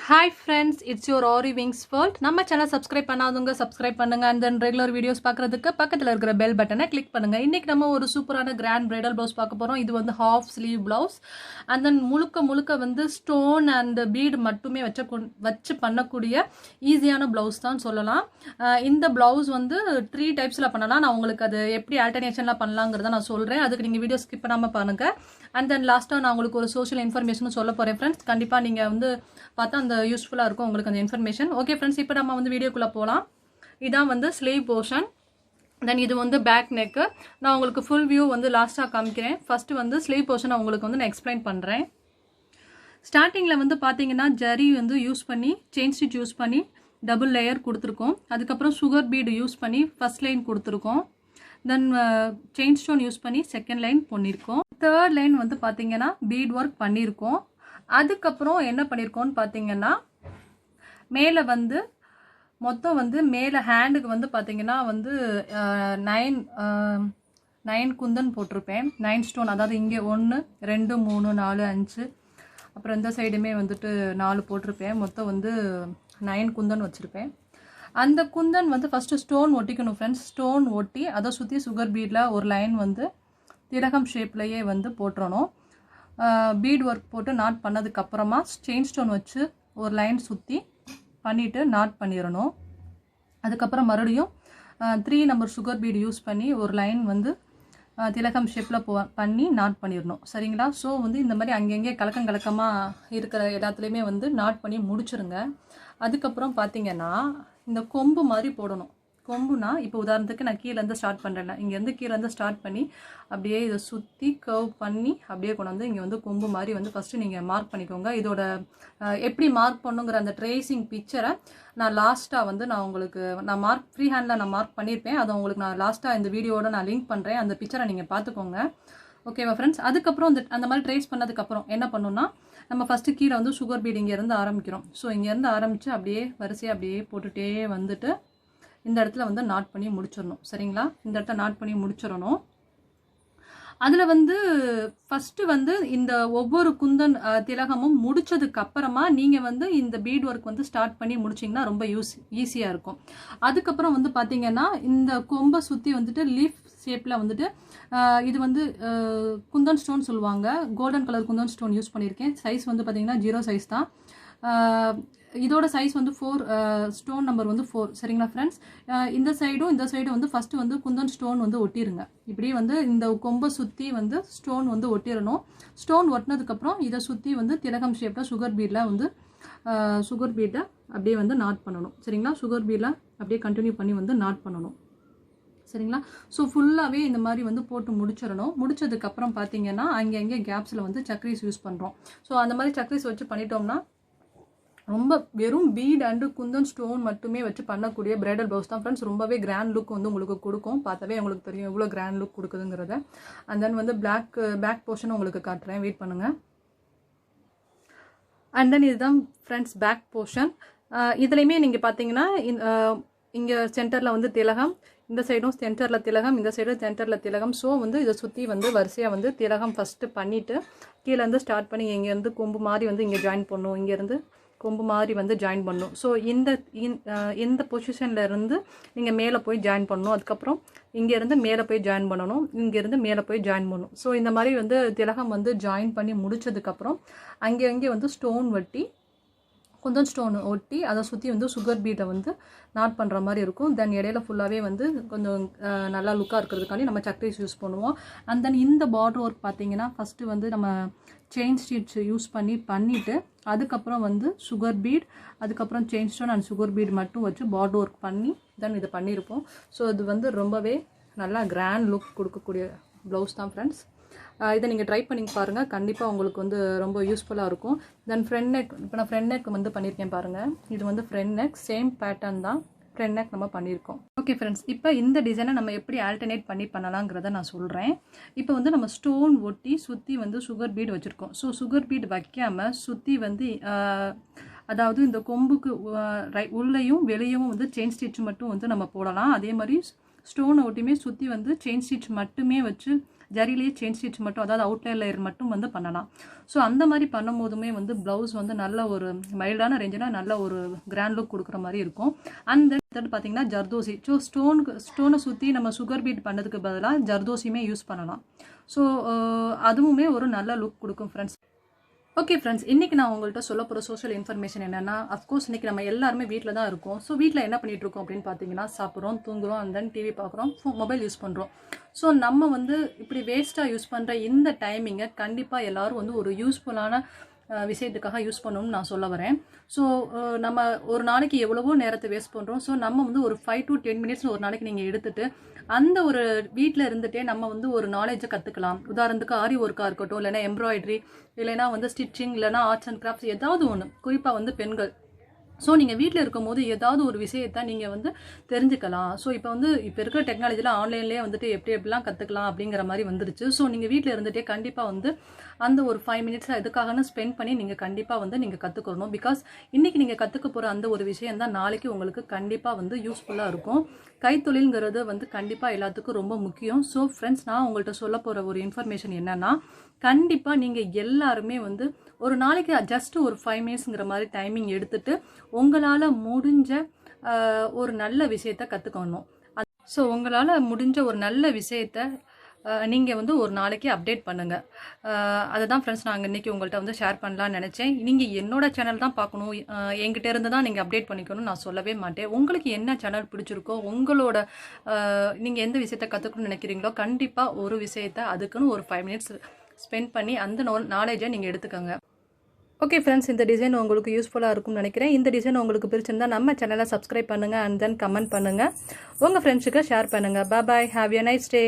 Hi friends, it's your aariwingsworld. நம்ம channel subscribe பண்ணாதவங்க subscribe பண்ணுங்க and then ரெகுலர் வீடியோஸ் பார்க்கிறதுக்கு பக்கத்துல இருக்கிற பெல் பட்டனை கிளிக் பண்ணுங்க. இன்னைக்கு நம்ம ஒரு சூப்பரான கிராண்ட் பிரைடல் ப்ளவுஸ் பார்க்க போறோம். இது வந்து half sleeve blouse and then முழுக்க வந்து ஸ்டோன் and பீட் மட்டுமே வச்சு பண்ணக்கூடிய ஈஸியான ப்ளவுஸ் தான் சொல்லலாம். இந்த ப்ளவுஸ் வந்து 3 டைப்ஸ்ல பண்ணலாம். நான் உங்களுக்கு அது எப்படி ஆல்டர்னேஷன்ல பண்ணலாம்ங்கறத நான் சொல்றேன். அதுக்கு நீங்க வீடியோ ஸ்கிப் பண்ணாம பாருங்க. and then லாஸ்டா நான் உங்களுக்கு ஒரு சோஷியல் இன்ஃபர்மேஷன் சொல்ல போறேன் ஃப்ரெண்ட்ஸ். கண்டிப்பா நீங்க வந்து பார்த்தா அந்த யூஸ்ஃபுல்லா இருக்கும் உங்களுக்கு அந்த இன்ஃபர்மேஷன். ஓகே ஃப்ரெண்ட்ஸ், இப்போ நம்ம வந்து வீடியோக்குள்ள போலாம். இதான் வந்து ஸ்லீவ் போர்ஷன். தென் இது வந்து பேக் நெக். நான் உங்களுக்கு ஃபுல் வியூ வந்து லாஸ்டா காமிக்கிறேன். ஃபர்ஸ்ட் வந்து ஸ்லீவ் போர்ஷன் உங்களுக்கு வந்து நான் எக்ஸ்பிளைன் பண்றேன். ஸ்டார்டிங்ல வந்து பாத்தீங்கன்னா ஜரி வந்து யூஸ் பண்ணி செயின் ஸ்டிச் யூஸ் பண்ணி டபுள் லேயர் கொடுத்துருக்கோம். அதுக்கப்புறம் சுகர் பீட் யூஸ் பண்ணி ஃபர்ஸ்ட் லைன் கொடுத்துருக்கோம். தென் செயின் ஸ்டோன் யூஸ் பண்ணி செகண்ட் லைன் பண்ணியிருக்கோம். தேர்ட் லைன் வந்து பாத்தீங்கன்னா பீட் ஒர்க் பண்ணியிருக்கோம். அதுக்கப்புறம் என்ன பண்ணியிருக்கோம்னு பார்த்தீங்கன்னா மேலே வந்து மொத்தம் வந்து மேலே ஹேண்டுக்கு வந்து பார்த்தீங்கன்னா வந்து 9 குந்தன் போட்டிருப்பேன். 9 ஸ்டோன், அதாவது இங்கே 1 2 3 4 5 அப்புறம் இந்த சைடுமே வந்துட்டு 4 போட்டிருப்பேன். மொத்தம் வந்து 9 குந்தன் வச்சுருப்பேன். அந்த குந்தன் வந்து ஃபஸ்ட்டு ஸ்டோன் ஒட்டிக்கணும் ஃப்ரெண்ட்ஸ். ஸ்டோன் ஒட்டி அதை சுற்றி சுகர் பீடில் ஒரு லைன் வந்து திலகம் ஷேப்லேயே வந்து போட்டுறணும். பீட் ஒர்க் போட்டு நாட் பண்ணதுக்கப்புறமா செயின் ஸ்டோன் வச்சு ஒரு லைன் சுற்றி பண்ணிவிட்டு நாட் பண்ணிடணும். அதுக்கப்புறம் மறுபடியும் 3 நம்பர் சுகர் பீட் யூஸ் பண்ணி ஒரு லைன் வந்து திலகம் ஷேப்பில் பண்ணி நாட் பண்ணிடணும். சரிங்களா? ஸோ வந்து இந்த மாதிரி அங்கங்கே கலக்கமாக இருக்கிற எல்லாத்துலேயுமே வந்து நாட் பண்ணி முடிச்சிருங்க. அதுக்கப்புறம் பார்த்தீங்கன்னா இந்த கொம்பு மாதிரி போடணும். கொம்புனா இப்போ உதாரணத்துக்கு நான் கீழேருந்து ஸ்டார்ட் பண்ணுறேன். இங்கேருந்து கீழேருந்து ஸ்டார்ட் பண்ணி அப்படியே இதை சுற்றி கர்வ் பண்ணி அப்படியே கொண்டு வந்து இங்கே வந்து கொம்பு மாதிரி வந்து ஃபஸ்ட்டு நீங்கள் மார்க் பண்ணிக்கோங்க. இதோட எப்படி மார்க் பண்ணுங்கிற அந்த ட்ரேசிங் பிக்சரை நான் லாஸ்ட்டாக வந்து நான் உங்களுக்கு ஃப்ரீ ஹேண்டில் நான் மார்க் பண்ணியிருப்பேன். அதை உங்களுக்கு நான் லாஸ்ட்டாக இந்த வீடியோட நான் லிங்க் பண்ணுறேன். அந்த பிக்சரை நீங்கள் பார்த்துக்கோங்க. ஓகேவா ஃப்ரெண்ட்ஸ்? அதுக்கப்புறம் அந்த மாதிரி ட்ரேஸ் பண்ணதுக்கப்புறம் என்ன பண்ணணும்னா நம்ம ஃபஸ்ட்டு கீழே வந்து சுகர் பீட் இங்கேருந்து ஆரம்பிக்கிறோம். ஸோ இங்கேருந்து ஆரம்பித்து அப்படியே வரிசையாக அப்படியே போட்டுகிட்டே வந்துட்டு இந்த இடத்துல வந்து நாட் பண்ணி முடிச்சிடணும். சரிங்களா? இந்த இடத்துல நாட் பண்ணி முடிச்சிடணும். அதில் வந்து ஃபஸ்ட்டு வந்து இந்த ஒவ்வொரு குந்தன் திலகமும் முடிச்சதுக்கு அப்புறமா நீங்கள் வந்து இந்த பீட் ஒர்க் வந்து ஸ்டார்ட் பண்ணி முடிச்சிங்கன்னா ரொம்ப ஈஸியாக இருக்கும். அதுக்கப்புறம் வந்து பார்த்தீங்கன்னா இந்த கொம்பை சுற்றி வந்துட்டு லீஃப் ஷேப்பில் வந்துட்டு இது வந்து குந்தன் ஸ்டோன் சொல்லுவாங்க. Golden colour Kundan stone use பண்ணியிருக்கேன். சைஸ் வந்து பார்த்தீங்கன்னா 0 சைஸ் தான். இதோட சைஸ் வந்து 4 ஸ்டோன் நம்பர் வந்து 4. சரிங்களா ஃப்ரெண்ட்ஸ்? இந்த சைடும் வந்து ஃபஸ்ட்டு வந்து குந்தன் ஸ்டோன் வந்து ஒட்டிடுங்க. இப்படி வந்து இந்த கொம்பை சுற்றி வந்து ஸ்டோன் வந்து ஒட்டிடணும். ஸ்டோன் ஒட்டினதுக்கப்புறம் இதை சுற்றி வந்து திலகம் ஷேப்பில் சுகர் பீடில் வந்து சுகர் பீடை அப்படியே வந்து நாட் பண்ணணும். சரிங்களா? சுகர் பீடில் அப்படியே கண்டினியூ பண்ணி வந்து நாட் பண்ணணும். சரிங்களா? ஸோ ஃபுல்லாகவே இந்த மாதிரி வந்து போட்டு முடிச்சிடணும். முடிச்சதுக்கப்புறம் பார்த்தீங்கன்னா அங்கே கேப்ஸில் வந்து சக்ரீஸ் யூஸ் பண்ணுறோம். ஸோ அந்த மாதிரி சக்ரீஸ் வச்சு பண்ணிட்டோம்னா ரொம்ப வெறும் பீட் அண்டு குந்தன் ஸ்டோன் மட்டுமே வச்சு பண்ணக்கூடிய பிரைடல் ப்ளவுஸ் தான் ஃப்ரெண்ட்ஸ். ரொம்பவே கிராண்ட் லுக் வந்து உங்களுக்கு கொடுக்கும். பார்த்தாவே உங்களுக்கு தெரியும் எவ்வளோ கிராண்ட் லுக் கொடுக்குதுங்கிறத. அண்ட் தென் வந்து பேக் போர்ஷன் உங்களுக்கு காட்டுறேன், வெயிட் பண்ணுங்கள். அண்ட் தென் இதுதான் ஃப்ரெண்ட்ஸ் பேக் போர்ஷன். இதுலேயுமே நீங்கள் பார்த்தீங்கன்னா இங்கே சென்டரில் வந்து திலகம், இந்த சைடும் சென்டரில் திலகம், இந்த சைடும் சென்டரில் திலகம். ஸோ வந்து இதை சுற்றி வந்து வரிசையாக வந்து திலகம் ஃபஸ்ட்டு பண்ணிவிட்டு கீழேருந்து ஸ்டார்ட் பண்ணி இங்கேருந்து கொம்பு மாதிரி வந்து இங்கே ஜாயின் பண்ணணும். இங்கேருந்து கொம்பு மாதிரி வந்து ஜாயின் பண்ணணும். ஸோ இந்த பொசிஷனில் இருந்து நீங்கள் மேலே போய் ஜாயின் பண்ணணும். அதுக்கப்புறம் இங்கேருந்து மேலே போய் ஜாயின் பண்ணணும். இங்கேருந்து மேலே போய் ஜாயின் பண்ணணும். ஸோ இந்த மாதிரி வந்து திலகம் வந்து ஜாயின் பண்ணி முடிச்சதுக்கப்புறம் அங்கே வந்து ஸ்டோன் வெட்டி குந்தன் ஸ்டோன் ஒட்டி அதை சுற்றி வந்து சுகர் பீட்டை வந்து நாட் பண்ணுற மாதிரி இருக்கும். தென் இடையில ஃபுல்லாகவே வந்து கொஞ்சம் நல்லா லுக்காக இருக்கிறதுக்காண்டி நம்ம சக்ரீஸ் யூஸ் பண்ணுவோம். அண்ட் தென் இந்த பார்டர் ஒர்க் பார்த்தீங்கன்னா ஃபஸ்ட்டு வந்து நம்ம செயின் ஸ்டிச் யூஸ் பண்ணிவிட்டு அதுக்கப்புறம் வந்து சுகர் பீட், அதுக்கப்புறம் chain stone and sugar beat மட்டும் வச்சு பார்டர் ஒர்க் பண்ணி தென் இதை பண்ணியிருப்போம். ஸோ இது வந்து ரொம்பவே நல்லா கிராண்ட் லுக் கொடுக்கக்கூடிய ப்ளவுஸ் தான் ஃப்ரெண்ட்ஸ். இதை நீங்கள் ட்ரை பண்ணி பாருங்கள். கண்டிப்பாக உங்களுக்கு வந்து ரொம்ப யூஸ்ஃபுல்லாக இருக்கும். தென் ஃப்ரண்ட் நெக், இப்போ நான் ஃப்ரண்ட் நெக் வந்து பண்ணியிருக்கேன் பாருங்கள். இது வந்து ஃப்ரண்ட் நெக், சேம் பேட்டர்ன் தான் ஃப்ரண்ட் நெக் நம்ம பண்ணியிருக்கோம். ஓகே ஃப்ரெண்ட்ஸ், இப்போ இந்த டிசைனை நம்ம எப்படி ஆல்டர்னேட் பண்ணலாங்கிறத நான் சொல்கிறேன். இப்போ வந்து நம்ம ஸ்டோன் ஒட்டி சுற்றி வந்து சுகர் பீட் வச்சுருக்கோம். ஸோ சுகர் பீட் வைக்காமல் சுற்றி வந்து அதாவது இந்த கொம்புக்கு உள்ளேயும் வெளியும் வந்து செயின் ஸ்டிச் மட்டும் வந்து நம்ம போடலாம். அதே மாதிரி ஸ்டோனை ஒட்டியுமே சுற்றி வந்து செயின் ஸ்டிச் மட்டுமே வச்சு ஜரிலேயே செயின் ஸ்டிச் மட்டும், அதாவது அவுட்லைன் லேயர் மட்டும் வந்து பண்ணலாம். ஸோ அந்த மாதிரி பண்ணும் போதுமே வந்து ப்ளவுஸ் வந்து நல்ல ஒரு மைல்டான ரேஞ்சில் நல்ல ஒரு கிராண்ட் லுக் கொடுக்குற மாதிரி இருக்கும். அண்ட் தென் பார்த்தீங்கன்னா ஜர்தோசி. ஸோ ஸ்டோனை சுற்றி நம்ம சுகர் பீட் பண்ணதுக்கு பதிலாக ஜர்தோசியுமே யூஸ் பண்ணலாம். ஸோ அதுவுமே ஒரு நல்ல லுக் கொடுக்கும் ஃப்ரெண்ட்ஸ். ஓகே ஃப்ரெண்ட்ஸ், இன்றைக்கி நான் உங்கள்கிட்ட சொல்ல போகிற சோஷியல் இன்ஃபர்மேஷன் என்னென்னா, அஃப்கோர்ஸ் இன்றைக்கி நம்ம எல்லாருமே வீட்டில் தான் இருக்கோம். ஸோ வீட்டில் என்ன பண்ணிகிட்டு இருக்கோம் அப்படின்னு பார்த்தீங்கன்னா, சாப்பிட்றோம், தூங்குறோம், அண்ட் தென் டிவி பார்க்குறோம், மொபைல் யூஸ் பண்ணுறோம். ஸோ நம்ம வந்து இப்படி வேஸ்ட்டாக யூஸ் பண்ணுற இந்த டைமிங்கை கண்டிப்பாக எல்லோரும் வந்து ஒரு யூஸ்ஃபுல்லான விஷயத்துக்காக யூஸ் பண்ணணும்னு நான் சொல்ல வரேன். ஸோ நம்ம ஒரு நாளைக்கு எவ்வளவோ நேரத்தை வேஸ்ட் பண்ணுறோம். ஸோ நம்ம வந்து ஒரு 5 to 10 minutes ஒரு நாளைக்கு நீங்கள் எடுத்துகிட்டு அந்த ஒரு வீட்டில் இருந்துகிட்டே நம்ம வந்து ஒரு நாலேஜை கற்றுக்கலாம். உதாரணத்துக்கு ஆரி ஒர்க்காக இருக்கட்டும், இல்லைனா எம்ப்ராய்டரி, இல்லைனா வந்து ஸ்டிச்சிங், இல்லைனா ஆர்ட்ஸ் அண்ட் கிராஃப்ட்ஸ், ஏதாவது ஒன்று, குறிப்பாக வந்து பெண்கள். ஸோ நீங்கள் வீட்டில் இருக்கும் போது ஏதாவது ஒரு விஷயத்தை நீங்கள் வந்து தெரிஞ்சுக்கலாம். ஸோ இப்போ இருக்கிற டெக்னாலஜியில் ஆன்லைன்லேயே வந்துட்டு எப்படிலாம் கற்றுக்கலாம் அப்படிங்கிற மாதிரி வந்துருச்சு. ஸோ நீங்கள் வீட்டில் இருந்துகிட்டே கண்டிப்பாக வந்து அந்த ஒரு 5 minutes எதுக்காகன்னு ஸ்பெண்ட் பண்ணி நீங்கள் கண்டிப்பாக வந்து நீங்கள் கற்றுக்கணும். பிகாஸ் இன்றைக்கி நீங்கள் கற்றுக்க போகிற அந்த ஒரு விஷயம் தான் நாளைக்கு உங்களுக்கு கண்டிப்பாக வந்து யூஸ்ஃபுல்லாக இருக்கும். கைத்தொழில்ங்கிறது வந்து கண்டிப்பாக எல்லாத்துக்கும் ரொம்ப முக்கியம். ஸோ ஃப்ரெண்ட்ஸ், நான் உங்கள்கிட்ட சொல்ல போகிற ஒரு இன்ஃபர்மேஷன் என்னென்னா, கண்டிப்பாக நீங்கள் எல்லாருமே வந்து ஒரு நாளைக்கு ஜஸ்ட் ஒரு 5 minutesங்கிற மாதிரி டைமிங் எடுத்துகிட்டு உங்களால் முடிஞ்ச ஒரு நல்ல விஷயத்தை கற்றுக்கணும். ஸோ உங்களால் முடிஞ்ச ஒரு நல்ல விஷயத்தை நீங்கள் வந்து ஒரு நாளைக்கு அப்டேட் பண்ணுங்கள். அதுதான் ஃப்ரெண்ட்ஸ் நாங்கள் இன்றைக்கி உங்கள்கிட்ட வந்து ஷேர் பண்ணலான்னு நினச்சேன். நீங்கள் என்னோட சேனல் தான் பார்க்கணும், என்கிட்ட இருந்து தான் நீங்கள் அப்டேட் பண்ணிக்கணும்னு நான் சொல்லவே மாட்டேன். உங்களுக்கு என்ன சேனல் பிடிச்சிருக்கோ, உங்களோட நீங்கள் எந்த விஷயத்தை கற்றுக்கணும்னு நினைக்கிறீங்களோ, கண்டிப்பாக ஒரு விஷயத்தை அதுக்குன்னு ஒரு 5 minutes ஸ்பெண்ட் பண்ணி அந்த நாலேஜை நீங்கள் எடுத்துக்கோங்க. ஓகே ஃப்ரெண்ட்ஸ், இந்த டிசைன் உங்களுக்கு யூஸ்ஃபுல்லாக இருக்கும்னு நினைக்கிறேன். இந்த டிசைன் உங்களுக்கு பிடிச்சிருந்தா நம்ம சேனலை சப்ஸ்கிரைப் பண்ணுங்கள், அண்ட் தென் கமெண்ட் பண்ணுங்கள், உங்கள் ஃப்ரெண்ட்ஸுக்கு ஷேர் பண்ணுங்கள். பாய், ஹேவ் எ நைஸ் டே.